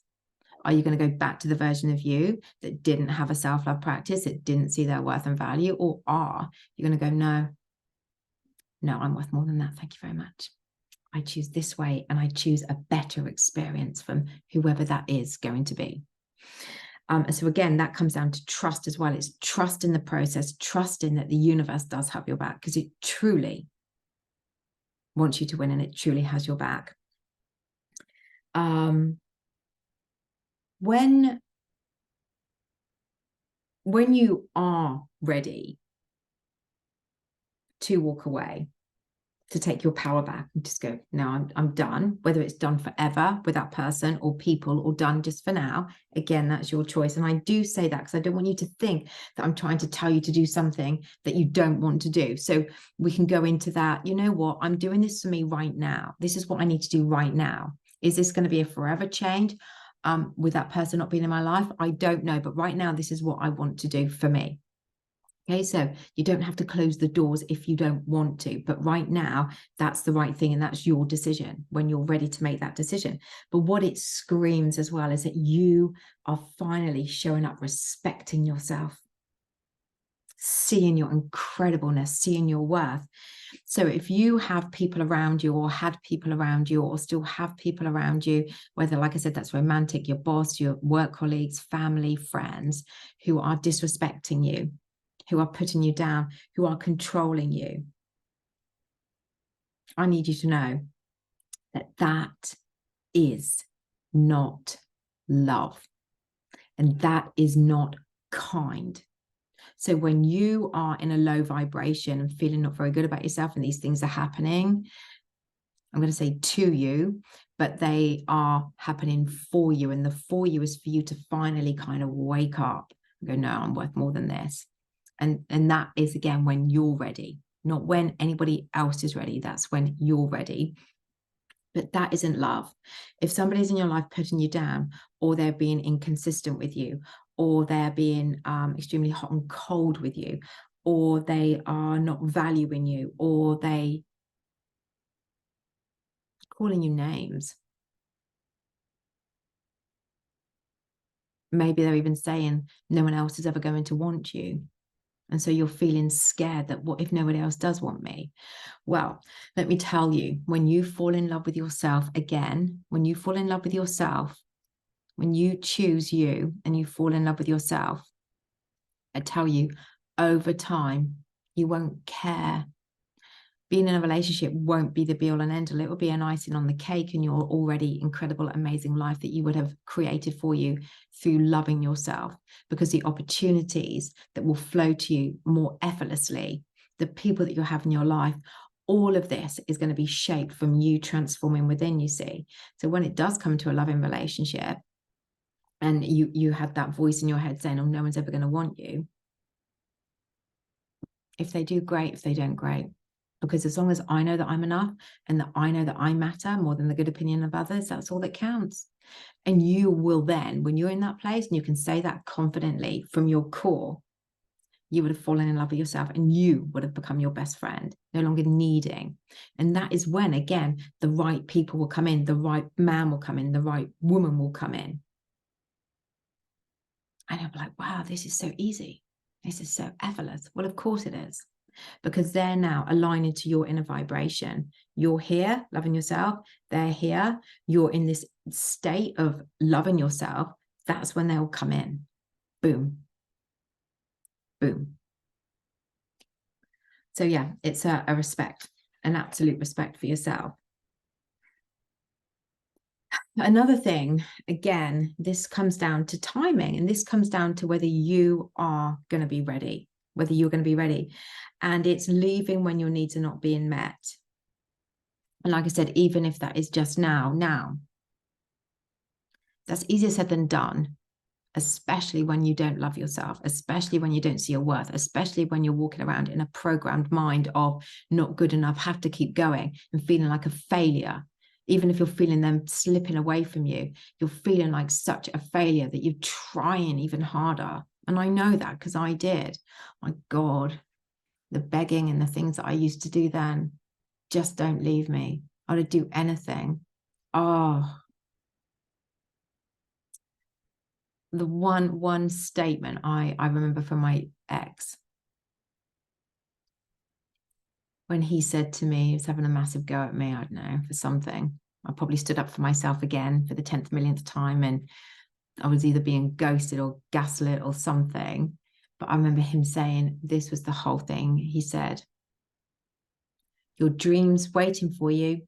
Are you going to go back to the version of you that didn't have a self-love practice, that didn't see their worth and value? Or are you going to go, no, I'm worth more than that. Thank you very much. I choose this way, and I choose a better experience from whoever that is going to be. And so again, that comes down to trust as well. It's trust in the process, trusting that the universe does have your back, because it truly wants you to win and it truly has your back. When you are ready to walk away, to take your power back and just go, no, I'm done, whether it's done forever with that person or people, or done just for now, again, that's your choice. And I do say that because I don't want you to think that I'm trying to tell you to do something that you don't want to do. So we can go into that, you know what, I'm doing this for me right now. This is what I need to do right now. Is this going to be a forever change with that person not being in my life? I don't know. But right now, this is what I want to do for me. Okay, so you don't have to close the doors if you don't want to, but right now, that's the right thing, and that's your decision when you're ready to make that decision. But what it screams as well is that you are finally showing up, respecting yourself, seeing your incredibleness, seeing your worth. So if you have people around you, or had people around you, or still have people around you, whether, like I said, that's romantic, your boss, your work colleagues, family, friends, who are disrespecting you, who are putting you down, who are controlling you, I need you to know that that is not love. And that is not kind. So when you are in a low vibration and feeling not very good about yourself, and these things are happening, I'm going to say to you, but they are happening for you. And the for you is for you to finally kind of wake up and go, no, I'm worth more than this. And that is, again, when you're ready, not when anybody else is ready. That's when you're ready. But that isn't love. If somebody's in your life putting you down, or they're being inconsistent with you, or they're being extremely hot and cold with you, or they are not valuing you, or they calling you names. Maybe they're even saying no one else is ever going to want you. And so you're feeling scared that what if nobody else does want me? Well, let me tell you, when you fall in love with yourself again, when you fall in love with yourself, when you choose you and you fall in love with yourself, I tell you, over time, you won't care. Being in a relationship won't be the be all and end all. It will be an icing on the cake in your already incredible, amazing life that you would have created for you through loving yourself, because the opportunities that will flow to you more effortlessly, the people that you have in your life, all of this is going to be shaped from you transforming within, you see. So when it does come to a loving relationship and you had that voice in your head saying, oh, no one's ever going to want you. If they do, great. If they don't, great. Because as long as I know that I'm enough and that I know that I matter more than the good opinion of others, that's all that counts. And you will then, when you're in that place and you can say that confidently from your core, you would have fallen in love with yourself and you would have become your best friend, no longer needing. And that is when, again, the right people will come in, the right man will come in, the right woman will come in. And I'll be like, wow, this is so easy. This is so effortless. Well, of course it is. Because they're now aligning to your inner vibration. You're here loving yourself. They're here. You're in this state of loving yourself. That's when they'll come in. Boom. Boom. So yeah, it's a respect, an absolute respect for yourself. Another thing, again, this comes down to timing, and this comes down to whether you are going to be ready, whether you're going to be ready. And it's leaving when your needs are not being met. And like I said, even if that is just now, that's easier said than done, especially when you don't love yourself, especially when you don't see your worth, especially when you're walking around in a programmed mind of not good enough, have to keep going, and feeling like a failure. Even if you're feeling them slipping away from you, you're feeling like such a failure that you're trying even harder. And I know that because I did. My God, the begging and the things that I used to do then, just don't leave me. I would do anything. Oh, the one statement I remember from my ex, when he said to me, he was having a massive go at me, I don't know, for something. I probably stood up for myself again for the 10th millionth time, and I was either being ghosted or gaslit or something. But I remember him saying, this was the whole thing. He said, your dream's waiting for you.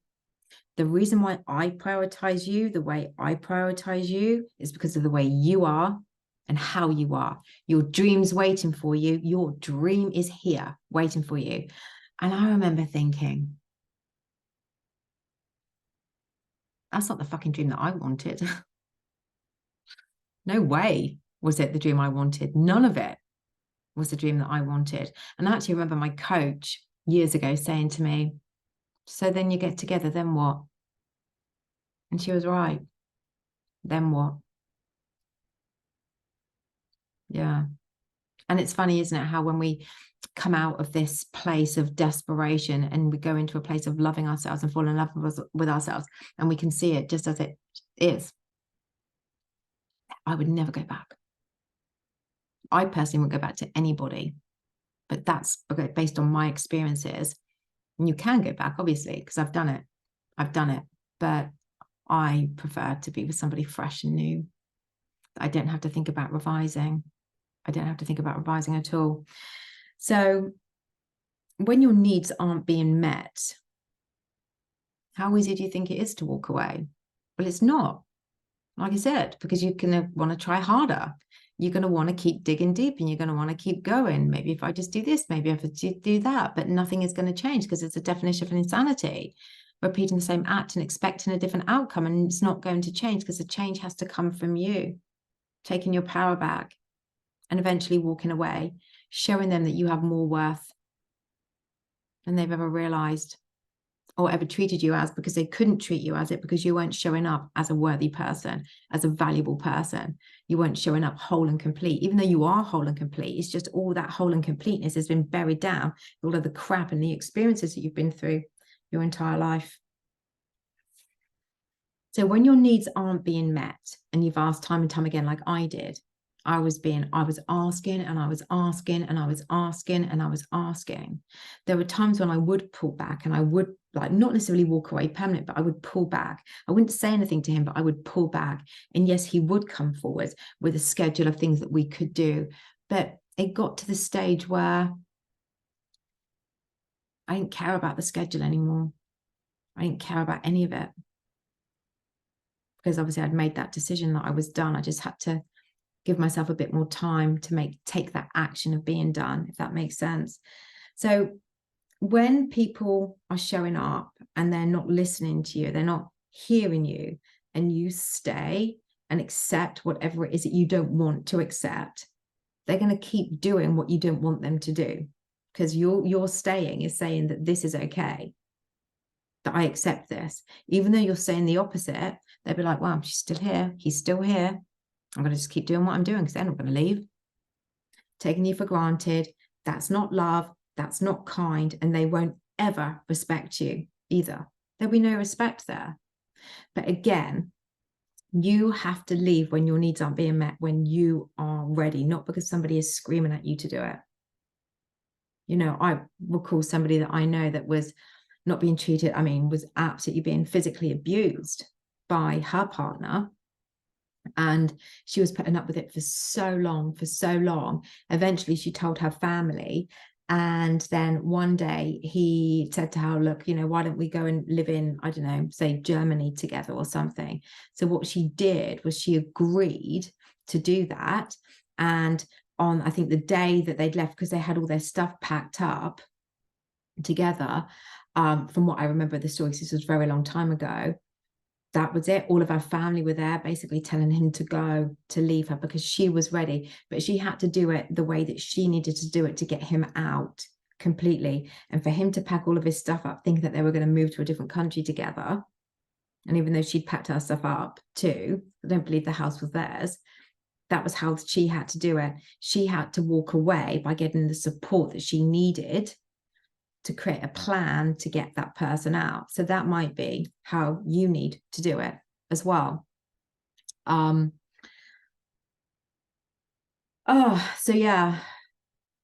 The reason why I prioritize you the way I prioritize you is because of the way you are and how you are. Your dream's waiting for you. Your dream is here waiting for you. And I remember thinking, that's not the fucking dream that I wanted. No way was it the dream I wanted. None of it was the dream that I wanted. And I actually remember my coach years ago saying to me, so then you get together, then what? And she was right. Then what? Yeah. And it's funny, isn't it, how when we come out of this place of desperation and we go into a place of loving ourselves and fall in love with ourselves, and we can see it just as it is. I would never go back. I personally wouldn't go back to anybody, but that's based on my experiences. And you can go back, obviously, because I've done it. But I prefer to be with somebody fresh and new. I don't have to think about revising. I don't have to think about revising at all. So when your needs aren't being met, how easy do you think it is to walk away? Well, it's not, like I said, because you're going to want to try harder. You're going to want to keep digging deep, and you're going to want to keep going. Maybe if I just do this, maybe if I do that, but nothing is going to change because it's a definition of insanity. Repeating the same act and expecting a different outcome, and it's not going to change because the change has to come from you, taking your power back and eventually walking away, showing them that you have more worth than they've ever realized or ever treated you as, because they couldn't treat you as it because you weren't showing up as a worthy person, as a valuable person. You weren't showing up whole and complete, even though you are whole and complete. It's just all that whole and completeness has been buried down, all of the crap and the experiences that you've been through your entire life. So when your needs aren't being met, and you've asked time and time again, like I did, I was asking and I was asking and I was asking and I was asking. There were times when I would pull back and I would like not necessarily walk away permanent, but I would pull back. I wouldn't say anything to him, but I would pull back. And yes, he would come forward with a schedule of things that we could do. But it got to the stage where I didn't care about the schedule anymore. I didn't care about any of it. Because obviously I'd made that decision that I was done. I just had to give myself a bit more time to take that action of being done, if that makes sense. So when people are showing up and they're not listening to you, they're not hearing you, and you stay and accept whatever it is that you don't want to accept, they're going to keep doing what you don't want them to do, because your staying is saying that this is okay, that I accept this. Even though you're saying the opposite, they'll be like, well, she's still here, he's still here, I'm going to just keep doing what I'm doing because they're not going to leave. Taking you for granted, that's not love, that's not kind, and they won't ever respect you either. There'll be no respect there. But again, you have to leave when your needs aren't being met, when you are ready, not because somebody is screaming at you to do it. You know, I recall somebody that I know that was not being treated, was absolutely being physically abused by her partner. And she was putting up with it for so long. Eventually, she told her family. And then one day he said to her, look, why don't we go and live in, I don't know, say Germany together or something. So what she did was she agreed to do that. And on, I think, the day that they'd left, because they had all their stuff packed up together, from what I remember the story, this was a very long time ago, that was it. All of our family were there basically telling him to go, to leave her, because she was ready. But she had to do it the way that she needed to do it to get him out completely. And for him to pack all of his stuff up, thinking that they were going to move to a different country together. And even though she'd packed her stuff up too, I don't believe the house was theirs. That was how she had to do it. She had to walk away by getting the support that she needed to create a plan to get that person out. So that might be how you need to do it as well. So yeah,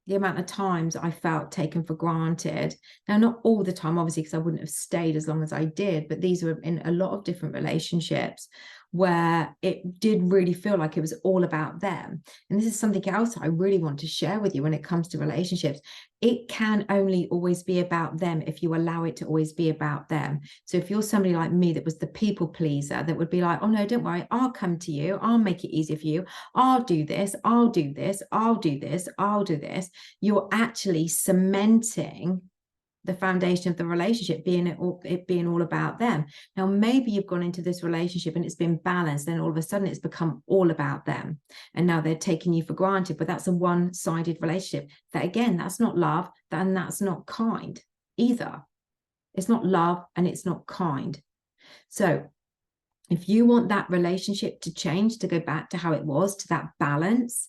the amount of times I felt taken for granted. Now, not all the time, obviously, because I wouldn't have stayed as long as I did, but these were in a lot of different relationships where it did really feel like it was all about them. And this is something else I really want to share with you when it comes to relationships. It can only always be about them if you allow it to always be about them. So if you're somebody like me that was the people pleaser, that would be like, oh no, don't worry, I'll come to you, I'll make it easy for you, I'll do this, I'll do this, I'll do this, I'll do this. You're actually cementing the foundation of the relationship, it being all about them. Now, maybe you've gone into this relationship and it's been balanced, then all of a sudden it's become all about them. And now they're taking you for granted, but that's a one-sided relationship. That again, that's not love, and that's not kind either. It's not love and it's not kind. So if you want that relationship to change, to go back to how it was, to that balance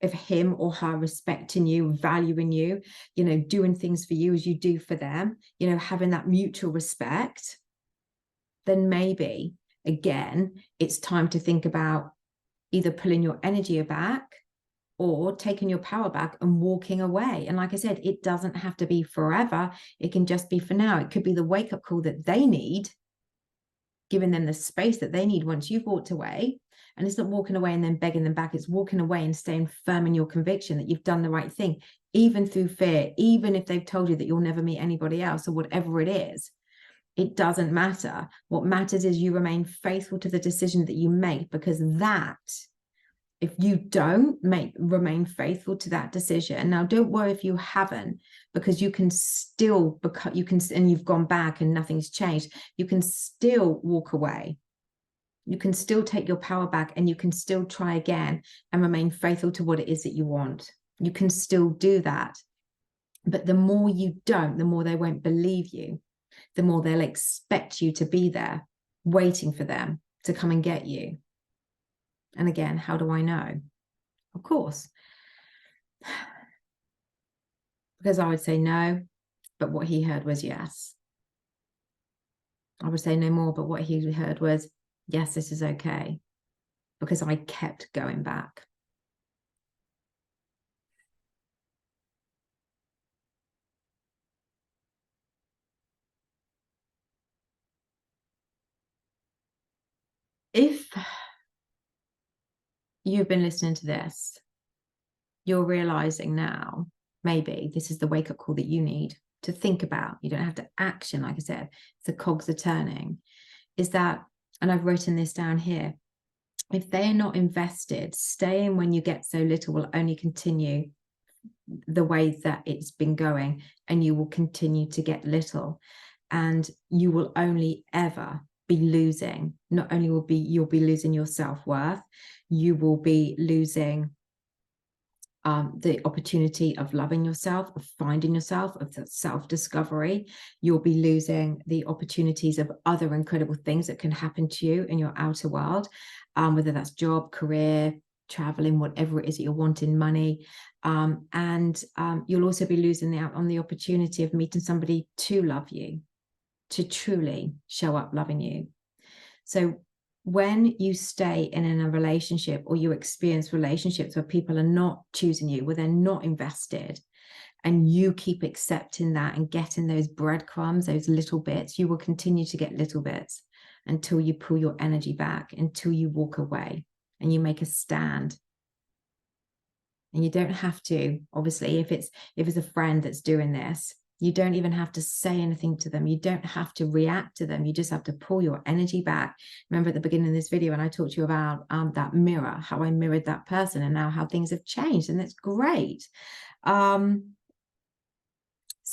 of him or her respecting you, valuing you, doing things for you as you do for them, having that mutual respect, then maybe, again, it's time to think about either pulling your energy back or taking your power back and walking away. And like I said, it doesn't have to be forever. It can just be for now. It could be the wake-up call that they need, giving them the space that they need once you've walked away. And it's not walking away and then begging them back. It's walking away and staying firm in your conviction that you've done the right thing, even through fear, even if they've told you that you'll never meet anybody else or whatever it is. It doesn't matter. What matters is you remain faithful to the decision that you make, because that, if you don't remain faithful to that decision, now don't worry if you haven't, because you can still, and you've gone back and nothing's changed, you can still walk away. You can still take your power back and you can still try again and remain faithful to what it is that you want. You can still do that. But the more you don't, the more they won't believe you, the more they'll expect you to be there, waiting for them to come and get you. And again, how do I know? Of course, because I would say no, but what he heard was yes. I would say no more, but what he heard was, yes, this is okay, because I kept going back. if you've been listening to this, you're realizing now, maybe this is the wake-up call that you need to think about. You don't have to action, like I said, the cogs are turning, is that, and I've written this down here, if they are not invested, staying when you get so little will only continue the way that it's been going, and you will continue to get little, and you will only ever be losing. Not only you'll be losing your self-worth, you will be losing the opportunity of loving yourself, of finding yourself, of self-discovery. You'll be losing the opportunities of other incredible things that can happen to you in your outer world, whether that's job, career, traveling, whatever it is that you're wanting, money. And you'll also be losing out on the opportunity of meeting somebody to love you, to truly show up loving you. So when you stay in a relationship, or you experience relationships where people are not choosing you, where they're not invested, and you keep accepting that and getting those breadcrumbs, those little bits, you will continue to get little bits until you pull your energy back, until you walk away and you make a stand. And you don't have to, obviously, if it's a friend that's doing this, you don't even have to say anything to them. You don't have to react to them. You just have to pull your energy back. Remember at the beginning of this video, when I talked to you about that mirror, how I mirrored that person, and now how things have changed, and that's great. So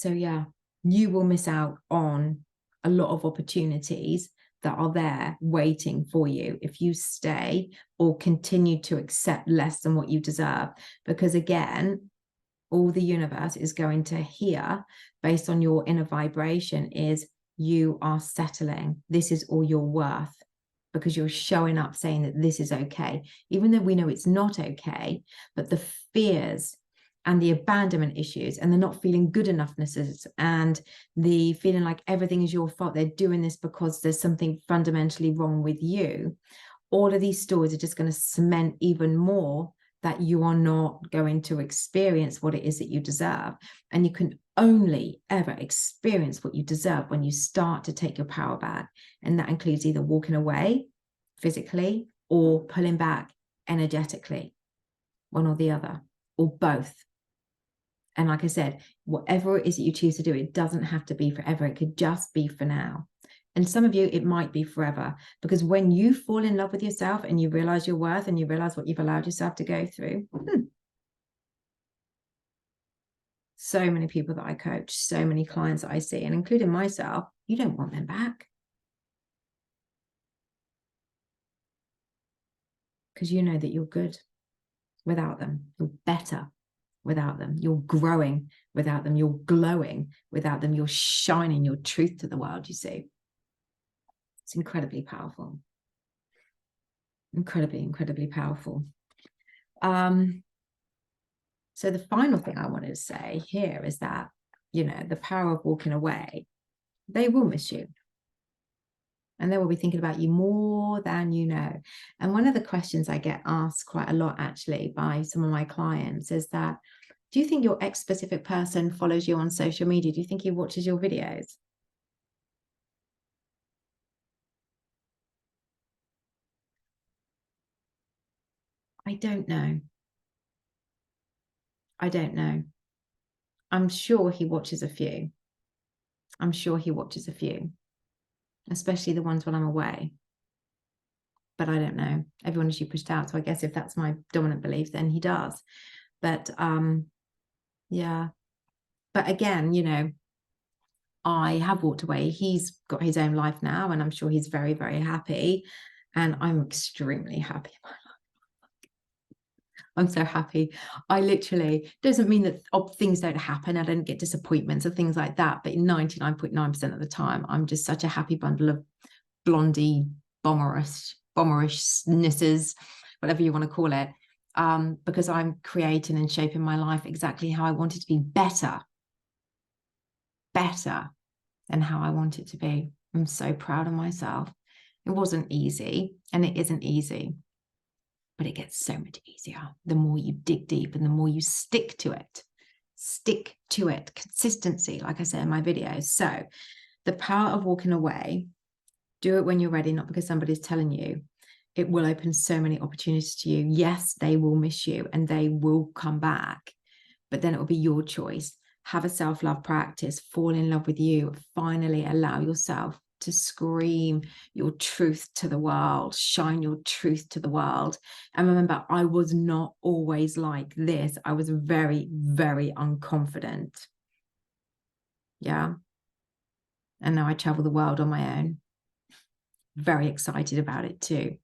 yeah, you will miss out on a lot of opportunities that are there waiting for you if you stay or continue to accept less than what you deserve. Because again, all the universe is going to hear, based on your inner vibration, is you are settling. This is all you're worth, because you're showing up saying that this is okay, even though we know it's not okay. But the fears and the abandonment issues, and the not feeling good enoughnesses, and the feeling like everything is your fault, they're doing this because there's something fundamentally wrong with you, all of these stories are just going to cement even more that you are not going to experience what it is that you deserve. And you can only ever experience what you deserve when you start to take your power back. And that includes either walking away physically or pulling back energetically, one or the other, or both. And like I said, whatever it is that you choose to do, it doesn't have to be forever. It could just be for now. And some of you, it might be forever, because when you fall in love with yourself and you realize your worth and you realize what you've allowed yourself to go through, so many people that I coach, so many clients that I see, and including myself, you don't want them back. Because you know that you're good without them. You're better without them. You're growing without them. You're glowing without them. You're shining your truth to the world, you see. It's incredibly powerful. Incredibly, incredibly powerful. So the final thing I wanted to say here is that, you know, the power of walking away, they will miss you. And they will be thinking about you more than you know. And one of the questions I get asked quite a lot, actually, by some of my clients is that, do you think your ex-specific person follows you on social media? Do you think he watches your videos? I don't know. I don't know. I'm sure he watches a few. I'm sure he watches a few, especially the ones when I'm away. But I don't know. Everyone is pushed out. So I guess if that's my dominant belief, then he does. But yeah. But again, you know, I have walked away. He's got his own life now, and I'm sure he's very, very happy. And I'm extremely happy. I'm so happy. I literally, doesn't mean that things don't happen. I don't get disappointments or things like that. But 99.9% of the time, I'm just such a happy bundle of blondie, bomberishnesses, whatever you want to call it. Because I'm creating and shaping my life exactly how I want it to be, better than how I want it to be. I'm so proud of myself. It wasn't easy, and it isn't easy, but it gets so much easier the more you dig deep and the more you stick to it. Consistency, like I said in my videos. So the power of walking away, do it when you're ready, not because somebody's telling you. it will open so many opportunities to you. Yes, they will miss you and they will come back, but then it will be your choice. Have a self-love practice, fall in love with you, finally allow yourself to scream your truth to the world, shine your truth to the world. And remember, I was not always like this. I was very, very unconfident. Yeah. And now I travel the world on my own. Very excited about it too.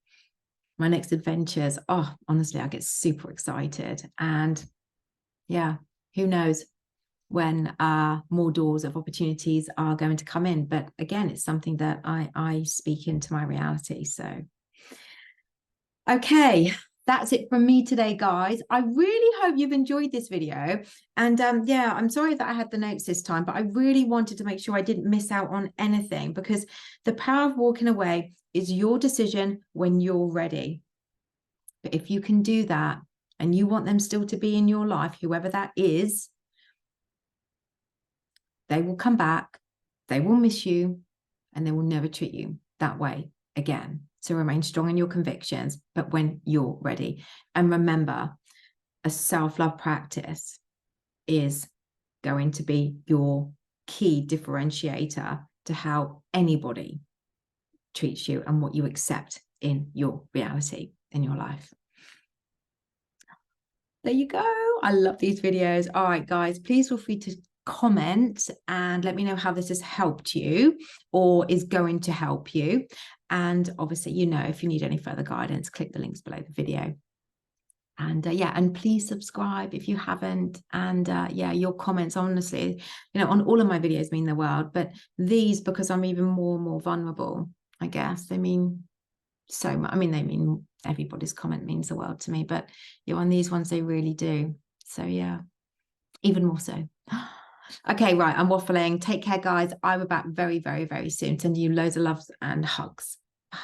My next adventures, oh, honestly, I get super excited. And yeah, who knows when more doors of opportunities are going to come in. But again, it's something that I speak into my reality. So, okay, that's it from me today, guys. I really hope you've enjoyed this video. And yeah, I'm sorry that I had the notes this time, but I really wanted to make sure I didn't miss out on anything, because the power of walking away is your decision when you're ready. But if you can do that and you want them still to be in your life, whoever that is, they will come back, they will miss you, and they will never treat you that way again. So remain strong in your convictions, but when you're ready. And remember, a self-love practice is going to be your key differentiator to how anybody treats you and what you accept in your reality, in your life. There you go. I love these videos. All right, guys, please feel free to comment and let me know how this has helped you or is going to help you. And obviously, you know, if you need any further guidance, click the links below the video. And yeah, and please subscribe if you haven't. And yeah, your comments, honestly, you know, on all of my videos mean the world, but these, because I'm even more and more vulnerable, I guess, they mean so much. I mean, they mean, everybody's comment means the world to me, but you know, on these ones, they really do. So yeah, even more so. Okay, right, I'm waffling. Take care, guys. I'll be back very, very, very soon. Sending you loads of loves and hugs. Bye.